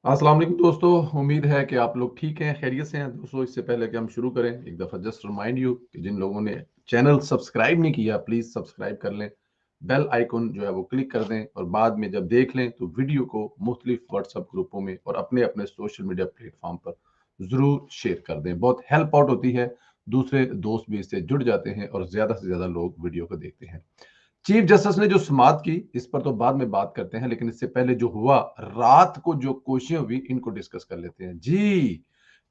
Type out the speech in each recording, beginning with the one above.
अस्सलाम वालेकुम दोस्तों, उम्मीद है कि आप लोग ठीक हैं, खैरियत से हैं। दोस्तों, इससे पहले कि हम शुरू करें, एक दफ़ा जस्ट रिमाइंड यू कि जिन लोगों ने चैनल सब्सक्राइब नहीं किया, प्लीज़ सब्सक्राइब कर लें। बेल आइकन जो है वो क्लिक कर दें और बाद में जब देख लें तो वीडियो को मुख्तलिफ व्हाट्सएप ग्रुपों में और अपने अपने सोशल मीडिया प्लेटफॉर्म पर ज़रूर शेयर कर दें। बहुत हेल्प आउट होती है, दूसरे दोस्त भी इससे जुड़ जाते हैं और ज़्यादा से ज़्यादा लोग वीडियो को देखते हैं। चीफ जस्टिस ने जो समाअत की, इस पर तो बाद में बात करते हैं, लेकिन इससे पहले जो हुआ रात को, जो कोशिशें हुई, इनको डिस्कस कर लेते हैं जी।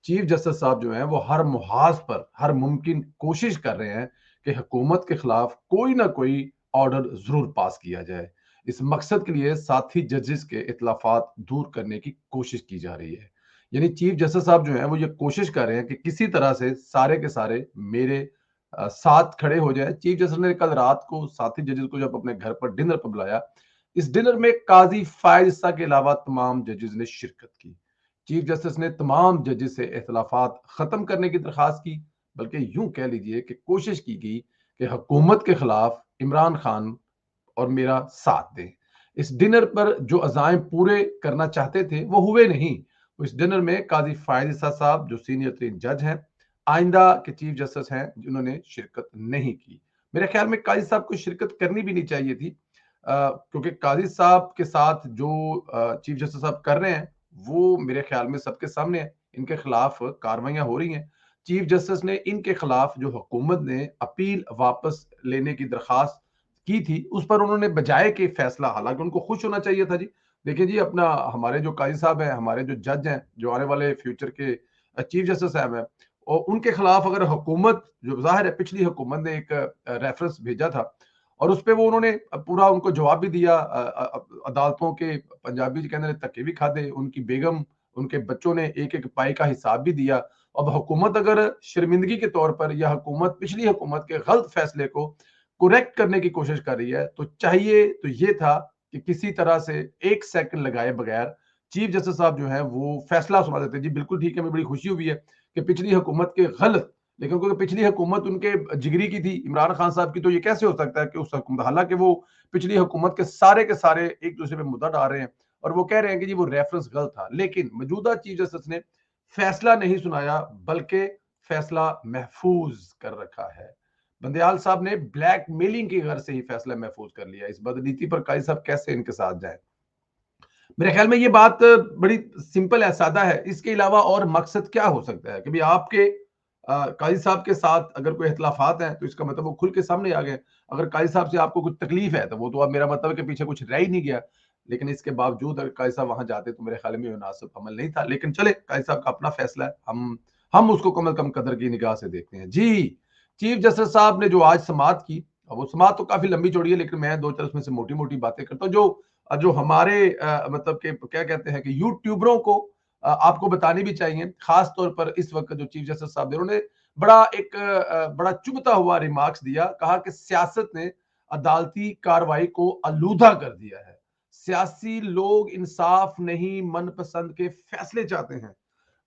चीफ जस्टिस साहब जो हैं वो हर मुहाज पर हर मुमकिन कोशिश कर रहे हैं कि हुकूमत के खिलाफ कोई ना कोई ऑर्डर जरूर पास किया जाए। इस मकसद के लिए साथी जजेस के इख्तिलाफात दूर करने की कोशिश की जा रही है। यानी चीफ जस्टिस साहब जो हैं वो ये कोशिश कर रहे हैं कि किसी तरह से सारे के सारे मेरे साथ खड़े हो जाए। चीफ जस्टिस ने कल रात को साथी जजेस को जब अपने घर पर डिनर पर बुलाया, इस डिनर में काजी फायज ईसा के अलावा तमाम जजेस ने शिरकत की। चीफ जस्टिस ने तमाम जजेस से इख्तिलाफात खत्म करने की दरखास्त की, बल्कि यूं कह लीजिए कि कोशिश की गई कि हुकूमत के खिलाफ इमरान खान और मेरा साथ दें। इस डिनर पर जो अज़ाइम पूरे करना चाहते थे वो हुए नहीं। इस डिनर में काजी फायज ईसा साहब जो सीनियर तरीन जज हैं, आइंदा के चीफ जस्टिस हैं, जिन्होंने शिरकत नहीं की। मेरे ख्याल में काजी साहब को शिरकत करनी भी नहीं चाहिए थी, क्योंकि काजी साहब के साथ जो चीफ जस्टिस साहब कर रहे हैं वो मेरे ख्याल में सबके सामने है। इनके खिलाफ कार्रवाइयां हो रही हैं। चीफ जस्टिस ने इनके खिलाफ जो हुकूमत ने अपील वापस लेने की दरखास्त की थी, उस पर उन्होंने बजाय के फैसला, हालांकि उनको खुश होना चाहिए था जी। देखिए जी, अपना हमारे जो काजी साहब हैं, हमारे जो जज हैं, जो आने वाले फ्यूचर के चीफ जस्टिस साहब हैं, और उनके खिलाफ अगर हुकूमत, जो जाहिर है पिछली हुकूमत ने एक रेफरेंस भेजा था और उस पे वो उन्होंने पूरा उनको जवाब भी दिया, अदालतों के, पंजाबी जी कहते हैं, धक्के भी खाधे, उनकी बेगम, उनके बच्चों ने एक एक पाई का हिसाब भी दिया। अब हुकूमत अगर शर्मिंदगी के तौर पर या हुकूमत पिछली हुकूमत के गलत फैसले को करेक्ट करने की कोशिश कर रही है, तो चाहिए तो ये था कि किसी तरह से एक सेकंड लगाए बगैर चीफ जस्टिस साहब जो है वो फैसला सुना देते। जी बिल्कुल ठीक है, हमें बड़ी खुशी हुई है कि पिछली हुकूमत के गलत, लेकिन क्योंकि पिछली हुकूमत उनके जिगरी की थी, इमरान खान साहब की, तो ये कैसे हो सकता है कि उस हुकूमत, हालांकि वो पिछली हुकूमत के सारे एक दूसरे पे मुद्दा डाल रहे हैं और वो कह रहे हैं कि जी वो रेफरेंस गलत था, लेकिन मौजूदा चीफ जस्टिस ने फैसला नहीं सुनाया, बल्कि फैसला महफूज कर रखा है। बंदयाल साहब ने ब्लैक मेलिंग की घर से ही फैसला महफूज कर लिया। इस बदनीति पर काजी साहब कैसे इनके साथ जाए? मेरे ख्याल में ये बात बड़ी सिंपल है, सादा है। इसके अलावा और मकसद क्या हो सकता है कि भाई आपके काजी साहब के साथ अगर कोई इख्तिलाफात हैं तो इसका मतलब वो खुल के सामने आ गए। अगर काजी साहब से आपको कुछ तकलीफ है तो वो तो अब मेरा मतलब है कि पीछे कुछ रह ही नहीं गया। लेकिन इसके बावजूद अगर काजी साहब वहां जाते तो मेरे ख्याल में मुनासिब अमल नहीं था। लेकिन चले, काजी साहब का अपना फैसला है, हम उसको कम अज कम कदर की निगाह से देखते हैं जी। चीफ जस्टिस साहब ने जो आज समाअत की, वो समाअत तो काफी लंबी चौड़ी है, लेकिन मैं दो चार उसमें से मोटी मोटी बातें करता हूँ जो जो हमारे मतलब के क्या कहते हैं कि यूट्यूबरों को आपको बतानी भी चाहिए। खास तौर पर इस वक्त जो चीफ जस्टिस साहब ने, उन्होंने बड़ा चुभता हुआ रिमार्क्स दिया, कहा कि सियासत ने अदालती कार्रवाई को आलूदा कर दिया है। सियासी लोग इंसाफ नहीं, मनपसंद के फैसले चाहते हैं।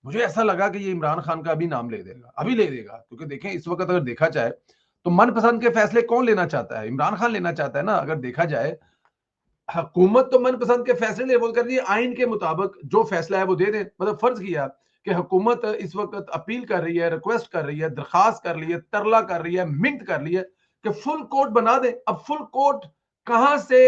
मुझे ऐसा लगा कि ये इमरान खान का अभी नाम ले देगा, अभी ले देगा, क्योंकि देखें इस वक्त अगर देखा जाए तो मनपसंद के फैसले कौन लेना चाहता है? इमरान खान लेना चाहता है ना। अगर देखा जाए, हुकूमत तो मनपसंद के फैसले ले, बोल कर रही है आइन के मुताबिक जो फैसला है वो दे दे। मतलब फर्ज किया कि हुकूमत इस वक्त अपील कर रही है, रिक्वेस्ट कर रही है, दरखास्त कर रही है, तरला कर रही है, मिंट कर रही है कि फुल कोर्ट बना दे। अब फुल कोर्ट कहां से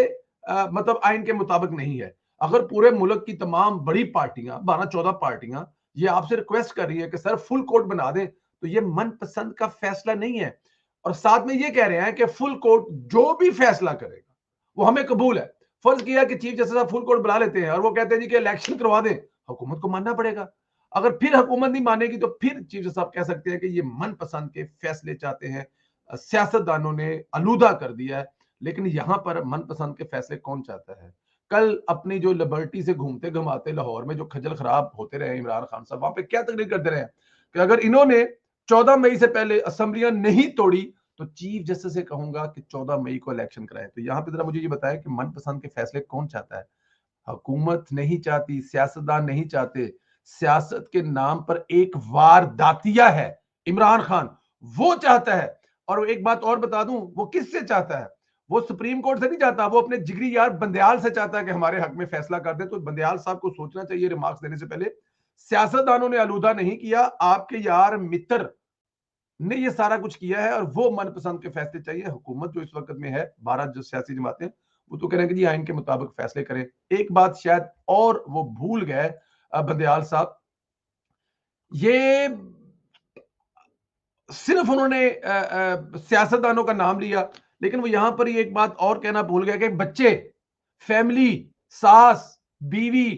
मतलब आइन के मुताबिक नहीं है। अगर पूरे मुल्क की तमाम बड़ी पार्टियां, 12-14 पार्टियां, ये आपसे रिक्वेस्ट कर रही है कि सर फुल कोर्ट बना दें, तो ये मनपसंद का फैसला नहीं है। और साथ में ये कह रहे हैं कि फुल कोर्ट जो भी फैसला करेगा वो हमें कबूल है। फर्ज किया कि चीफ जस्टिस साहब फुल कोर्ट बुला लेते हैं और वो कहते हैं जी कि इलेक्शन करवा दें, हुकूमत को मानना पड़ेगा। अगर फिर हुकूमत नहीं मानेगी तो फिर चीफ जस्टिस साहब कह सकते हैं कि ये मनपसंद के फैसले चाहते हैं, सियासतदानों ने आलूदा कर दिया है। लेकिन यहां पर मनपसंद के फैसले कौन चाहता है? कल अपनी जो लिबर्टी से घूमते घुमाते लाहौर में जो खजल खराब होते रहे इमरान खान साहब, वहां पे क्या तकरीर करते रहे कि अगर इन्होंने 14 मई से पहले असेंबलियां नहीं तोड़ी तो चीफ जस्टिस से कहूंगा कि 14 मई को इलेक्शन कराएं। तो यहाँ पे जरा मुझे ये बताएं कि मनपसंद के फैसले कौन चाहता है? हुकूमत नहीं चाहती, सियासतदान नहीं चाहते। सियासत के नाम पर एक वारदातिया है इमरान खान, वो चाहता है। और एक बात और बता दूं, वो किससे चाहता है? وہ سپریم کورٹ سے نہیں چاہتا, وہ اپنے جگری یار بندیال سے چاہتا ہے کہ ہمارے حق میں فیصلہ کر دے. تو بندیال صاحب کو سوچنا چاہیے ریمارکس دینے سے پہلے. سیاستدانوں نے آلودہ نہیں کیا, آپ کے یار متر نے یہ سارا کچھ کیا ہے, اور وہ من پسند کے فیصلے چاہیے. حکومت جو اس وقت میں ہے, 12 جو سیاسی جماعتیں, وہ تو کہہ رہے ہیں کہ جی آئین کے مطابق فیصلے کریں. ایک بات شاید اور وہ بھول گئے بندیال صاحب, یہ صرف انہوں نے سیاستدانوں کا نام لیا, لیکن وہ یہاں پر ہی ایک بات اور کہنا بھول گیا کہ بچے, فیملی, ساس, بیوی,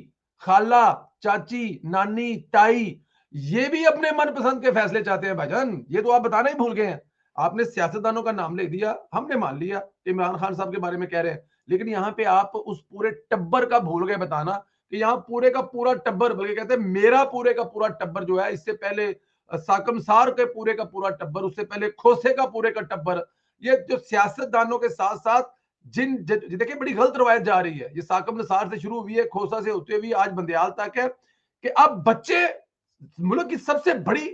خالہ, چاچی, نانی, تائی, یہ بھی اپنے من پسند کے فیصلے چاہتے ہیں بھائی جان. یہ تو آپ بتانا ہی بھول گئے ہیں. آپ نے سیاستدانوں کا نام لے دیا, ہم نے مان لیا عمران خان صاحب کے بارے میں کہہ رہے ہیں, لیکن یہاں پہ آپ اس پورے ٹبر کا بھول گئے بتانا کہ یہاں پورے کا پورا ٹبر, بلکہ کہتے ہیں میرا پورے کا پورا ٹبر جو ہے, اس سے پہلے ساکمسار کے پورے کا پورا ٹبر, اس سے پہلے کھوسے کا پورے کا ٹبر, یہ جو سیاستدانوں کے ساتھ ساتھ جن دیکھیں بڑی غلط روایت جا رہی ہے. یہ ساکم نثار سے شروع ہوئی ہے, کھوسا سے ہوتے ہوئی آج بندیال تک ہے, کہ اب بچے ملک کی سب سے بڑی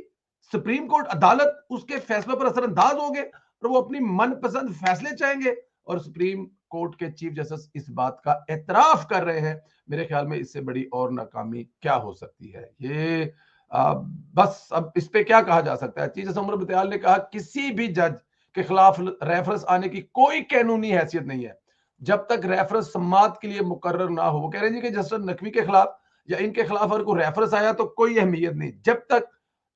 سپریم کورٹ عدالت, اس کے فیصلوں پر اثر انداز ہوں گے اور وہ اپنی من پسند فیصلے چاہیں گے, اور سپریم کورٹ کے چیف جسٹس اس بات کا اعتراف کر رہے ہیں. میرے خیال میں اس سے بڑی اور ناکامی کیا ہو سکتی ہے. یہ بس اب اس پہ کیا کہا جا سکتا ہے. چیف جسٹس عمر بطیال نے کہا کسی بھی جج کے خلاف ریفرنس آنے کی کوئی قانونی حیثیت نہیں ہے جب تک ریفرنس سماعت کے لیے مقرر نہ ہو. وہ کہہ رہے ہیں کہ جسٹس نقوی کے خلاف یا ان کے خلاف اگر کوئی ریفرنس آیا تو کوئی اہمیت نہیں, جب تک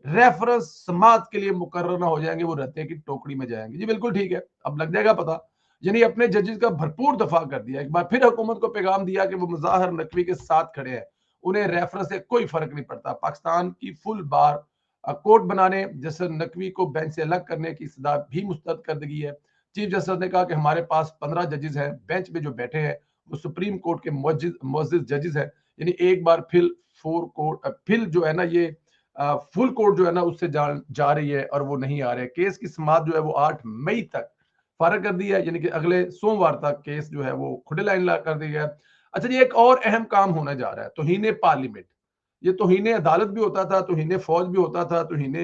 ریفرنس سماعت کے لیے مقرر نہ ہو جائیں گے وہ رتے کی ٹوکری میں جائیں گے. جی بالکل ٹھیک ہے, اب لگ جائے گا پتا. یعنی اپنے ججز کا بھرپور دفاع کر دیا, ایک بار پھر حکومت کو پیغام دیا کہ وہ مظاہر نقوی کے ساتھ کھڑے ہیں, انہیں ریفرنس سے کوئی فرق نہیں پڑتا. پاکستان کی فل بار کورٹ بنانے, جسٹس نقوی کو بینچ سے الگ کرنے کی صدا بھی مسترد کر دی ہے. چیف جسٹس نے کہا کہ ہمارے پاس 15 ججز ہیں, بینچ میں جو بیٹھے ہیں وہ سپریم کورٹ کے معزز ججز ہیں. یعنی ایک بار پھر جو ہے نا یہ فل کورٹ جو ہے نا اس سے جا رہی ہے اور وہ نہیں آ رہے. کیس کی سماعت جو ہے وہ 8 مئی تک فارغ کر دی ہے, یعنی کہ اگلے سوموار تک کیس جو ہے وہ کھڑے لائن کر دی ہے. اچھا جی, ایک اور اہم کام ہونے جا رہا ہے, توہین پارلیمنٹ. یہ توہین عدالت بھی ہوتا تھا, توہین فوج بھی ہوتا تھا, توہین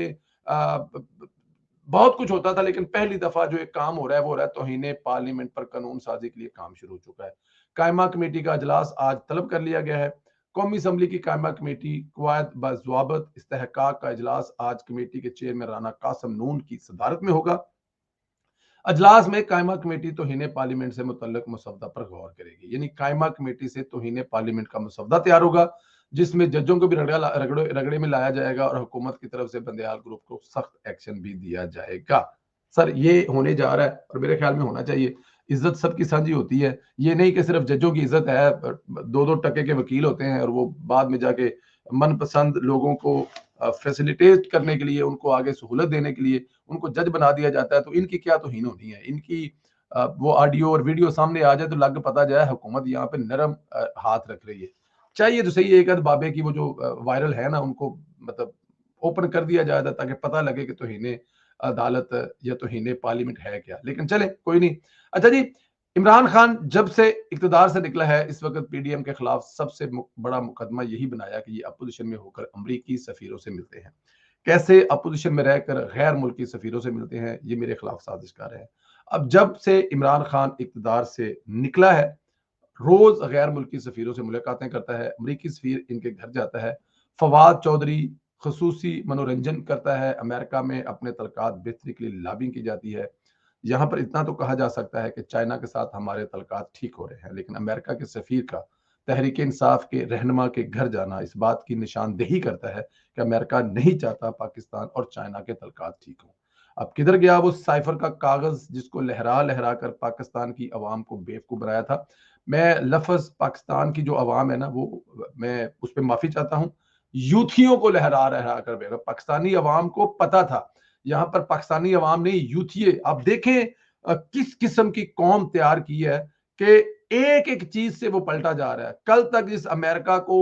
بہت کچھ ہوتا تھا, لیکن پہلی دفعہ جو ایک کام ہو رہا ہے وہ ہو رہا ہے توہین پارلیمنٹ پر قانون سازی کے لیے کام شروع ہو چکا ہے. قائمہ کمیٹی کا اجلاس آج طلب کر لیا گیا ہے. قومی اسمبلی کی قائمہ کمیٹی قواعد بضوابط استحقاق کا اجلاس آج کمیٹی کے چیئرمین رانا قاسم نون کی صدارت میں ہوگا. اجلاس میں قائمہ کمیٹی توہین پارلیمنٹ سے متعلق مسودہ پر غور کرے گی. یعنی قائمہ کمیٹی سے توہین پارلیمنٹ کا مسودہ تیار ہوگا, جس میں ججوں کو بھی رگڑے میں لایا جائے گا اور حکومت کی طرف سے بندیال گروپ کو سخت ایکشن بھی دیا جائے گا. سر یہ ہونے جا رہا ہے اور میرے خیال میں ہونا چاہیے. عزت سب کی سانجھی ہوتی ہے, یہ نہیں کہ صرف ججوں کی عزت ہے, 2-2 کے وکیل ہوتے ہیں اور وہ بعد میں جا کے من پسند لوگوں کو فیسیلیٹیٹ کرنے کے لیے, ان کو آگے سہولت دینے کے لیے ان کو جج بنا دیا جاتا ہے. تو ان کی کیا توہین ہونی ہے. ان کی وہ آڈیو اور ویڈیو سامنے آ جائے تو لگ پتا جائے حکومت یہاں پہ نرم ہاتھ رکھ رہی ہے. چاہیے تو صحیح ایک بابے کی وہ جو وائرل ہے نا, ان کو مطلب اوپن کر دیا جائے تاکہ پتہ لگے کہ توہین عدالت یا توہین پارلیمنٹ ہے کیا. لیکن چلے کوئی نہیں. اچھا جی, عمران خان جب سے اقتدار سے نکلا ہے اس وقت پی ڈی ایم کے خلاف سب سے بڑا مقدمہ یہی بنایا کہ یہ اپوزیشن میں ہو کر امریکی سفیروں سے ملتے ہیں. کیسے اپوزیشن میں رہ کر غیر ملکی سفیروں سے ملتے ہیں, یہ میرے خلاف سازش کار ہے. اب جب سے عمران خان اقتدار سے نکلا ہے روز غیر ملکی سفیروں سے ملاقاتیں کرتا ہے. امریکی سفیر ان کے گھر جاتا ہے. فواد چودھری خصوصی منورنجن کرتا ہے. امریکہ میں اپنے تعلقات بہتری کے لیے لابنگ کی جاتی ہے. یہاں پر اتنا تو کہا جا سکتا ہے کہ چائنا کے ساتھ ہمارے تعلقات ٹھیک ہو رہے ہیں, لیکن امریکہ کے سفیر کا تحریک انصاف کے رہنما کے گھر جانا اس بات کی نشاندہی کرتا ہے کہ امریکہ نہیں چاہتا پاکستان اور چائنا کے تعلقات ٹھیک ہوں. اب کدھر گیا وہ سائفر کا کاغذ جس کو لہرا لہرا کر پاکستان کی عوام کو بیوقوف بنایا تھا. میں لفظ پاکستان کی جو عوام ہے نا وہ میں اس پہ معافی چاہتا ہوں. یوتھیوں کو لہرا لہرا کر پاکستانی عوام کو پتا تھا یہاں پر پاکستانی عوام نہیں یوتھیے. آپ دیکھیں کس قسم کی قوم تیار کی ہے کہ ایک ایک چیز سے وہ پلٹا جا رہا ہے. کل تک اس امریکہ کو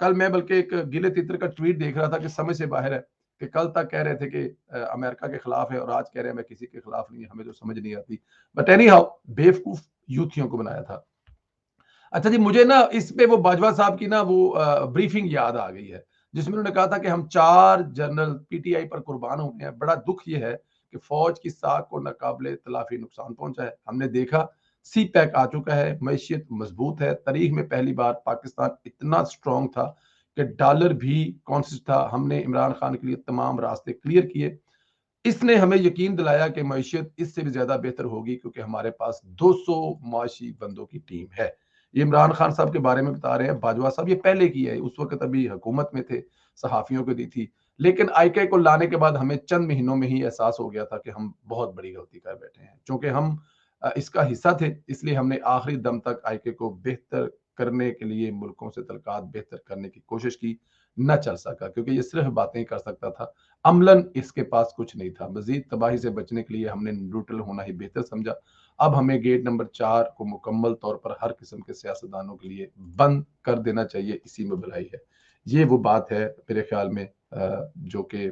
کل میں بلکہ ایک گلے تیتر کا ٹویٹ دیکھ رہا تھا کہ سمجھ سے باہر ہے کہ کل تک کہہ رہے تھے کہ امریکہ کے خلاف ہے اور آج کہہ رہے ہیں میں کسی کے خلاف نہیں, ہمیں جو سمجھ نہیں آتی. بٹ اینی ہاؤ بیوقوف یوتھیوں کو بنایا تھا. اچھا جی, مجھے نا اس پہ وہ باجوہ صاحب کی نا وہ بریفنگ یاد آ گئی ہے جس میں انہوں نے کہا تھا کہ ہم 4 جنرل پی ٹی آئی پر قربان ہوئے ہیں. بڑا دکھ یہ ہے کہ فوج کی ساکھ کو ناقابل تلافی نقصان پہنچا ہے. ہم نے دیکھا सी पैक आ चुका है, मैशियत मजबूत है। तारीख में पहली बार पाकिस्तान इतना स्ट्रॉन्ग था कि डॉलर भी कॉन्शियस था। हमने इमरान खान के लिए तमाम रास्ते क्लियर किए। इसने हमें यकीन दिलाया कि मैशियत इससे भी ज्यादा बेहतर होगी, क्योंकि हमारे पास 200 माशी बंदों की टीम है। ये इमरान खान साहब के बारे में बता रहे हैं, बाजवा साहब ये पहले की है, उस वक्त अभी हुकूमत में थे, सहाफियों को दी थी। लेकिन आईके को लाने के बाद हमें चंद महीनों में ही एहसास हो गया था कि हम बहुत बड़ी गलती कर बैठे हैं। चूंकि हम इसका हिस्सा थे, इसलिए हमने आखिरी दम तक आईके को बेहतर करने के लिए मुल्कों से तलकात बेहतर करने की कोशिश की। न चल सका, क्योंकि ये सिर्फ बातें कर सकता था, अमलन इसके पास कुछ नहीं था। मजीद तबाही से बचने के लिए हमने न्यूट्रल होना ही बेहतर समझा। अब हमें गेट नंबर 4 को मुकम्मल तौर पर हर किस्म के सियासतदानों के लिए बंद कर देना चाहिए, इसी में भलाई है। ये वो बात है मेरे ख्याल में जो कि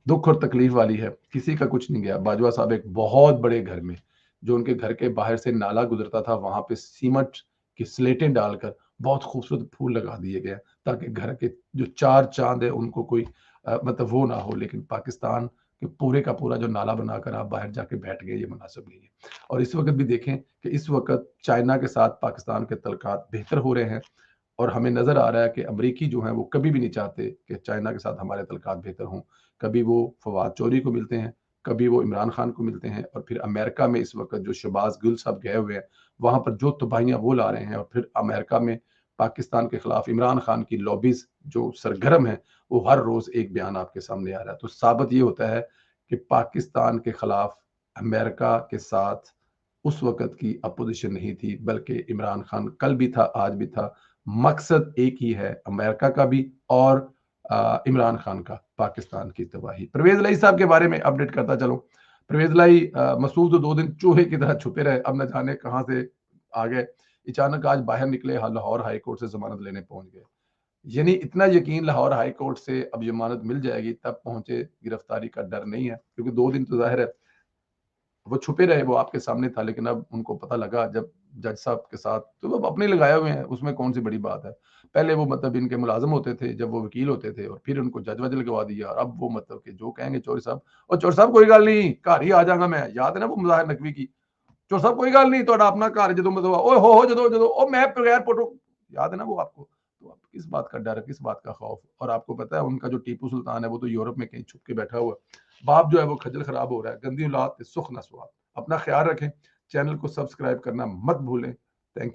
दुख और तकलीफ वाली है। किसी का कुछ नहीं गया। बाजवा साहब एक बहुत बड़े घर में, जो उनके घर के बाहर से नाला गुजरता था, वहां पे सीमेंट की स्लेटें डालकर बहुत खूबसूरत फूल लगा दिए गए, ताकि घर के जो 4 चांद है उनको कोई मतलब वो ना हो। लेकिन पाकिस्तान के पूरे का पूरा जो नाला बनाकर आप बाहर जाके बैठ गए, ये मुनासिब नहीं है। और इस वक्त भी देखें कि इस वक्त चाइना के साथ पाकिस्तान के तल्कात बेहतर हो रहे हैं, और हमें नजर आ रहा है कि अमरीकी जो हैं वो कभी भी नहीं चाहते कि चाइना के साथ हमारे तल्कात बेहतर हों। कभी वो फवाद चौधरी को मिलते हैं, कभी वो इमरान खान को मिलते हैं, और फिर अमेरिका में इस वक्त जो शहबाज गिल साहब गए हुए हैं, वहां पर जो तबाहियां वो ला रहे हैं, और फिर अमेरिका में पाकिस्तान के खिलाफ इमरान खान की लॉबीज जो सरगर्म है, वो हर रोज एक बयान आपके सामने आ रहा है। तो साबित ये होता है कि पाकिस्तान के खिलाफ अमेरिका के साथ उस वक्त की अपोजिशन नहीं थी, बल्कि इमरान खान कल भी था, आज भी था। मकसद एक ही है, अमेरिका का भी और इमरान खान का, पाकिस्तान की तबाही। परवेज लाई साहब के बारे में अपडेट करता चलो। परवेज लाई मसूद तो 2 दिन चूहे की तरह छुपे रहे, अब न जाने कहां से आ गए। अचानक आज बाहर निकले, लाहौर हाई कोर्ट से जमानत लेने पहुंच गए। यानी इतना यकीन लाहौर हाई कोर्ट से अब जमानत मिल जाएगी, तब पहुंचे, गिरफ्तारी का डर नहीं है। क्योंकि 2 दिन तो जाहिर है वो छुपे रहे, वो आपके सामने था, लेकिन अब उनको पता लगा जब जज साहब के साथ, तो वो अपने लगाए हुए हैं, उसमें कौन सी बड़ी बात है। पहले वो मतलब इनके मुलाजम होते थे, जब वो वकील होते थे, और फिर उनको जज वज लगवा दिया, और अब वो मतलब कि जो कहेंगे चौधरी साहब, और चौधरी साहब कोई गल नहीं, घर ही आ जाऊंगा मैं। याद है ना वो मुजाहिर नकवी की, चौधरी साहब कोई गल नहीं, तो अपना घर जो मतलब ओ हो जदों जदों ओ मैं बगैर फोटो, याद है ना वो आपको। तो अब किस बात का डर है, किस बात का खौफ। और आपको पता है उनका जो टीपू सुल्तान है, वो तो यूरोप में कहीं छुप के बैठा हुआ, बाप जो है वो खजल खराब हो रहा है। गंदी औलाद सुख न स्वाद। अपना ख्याल रखें, चैनल को सब्सक्राइब करना मत भूलें।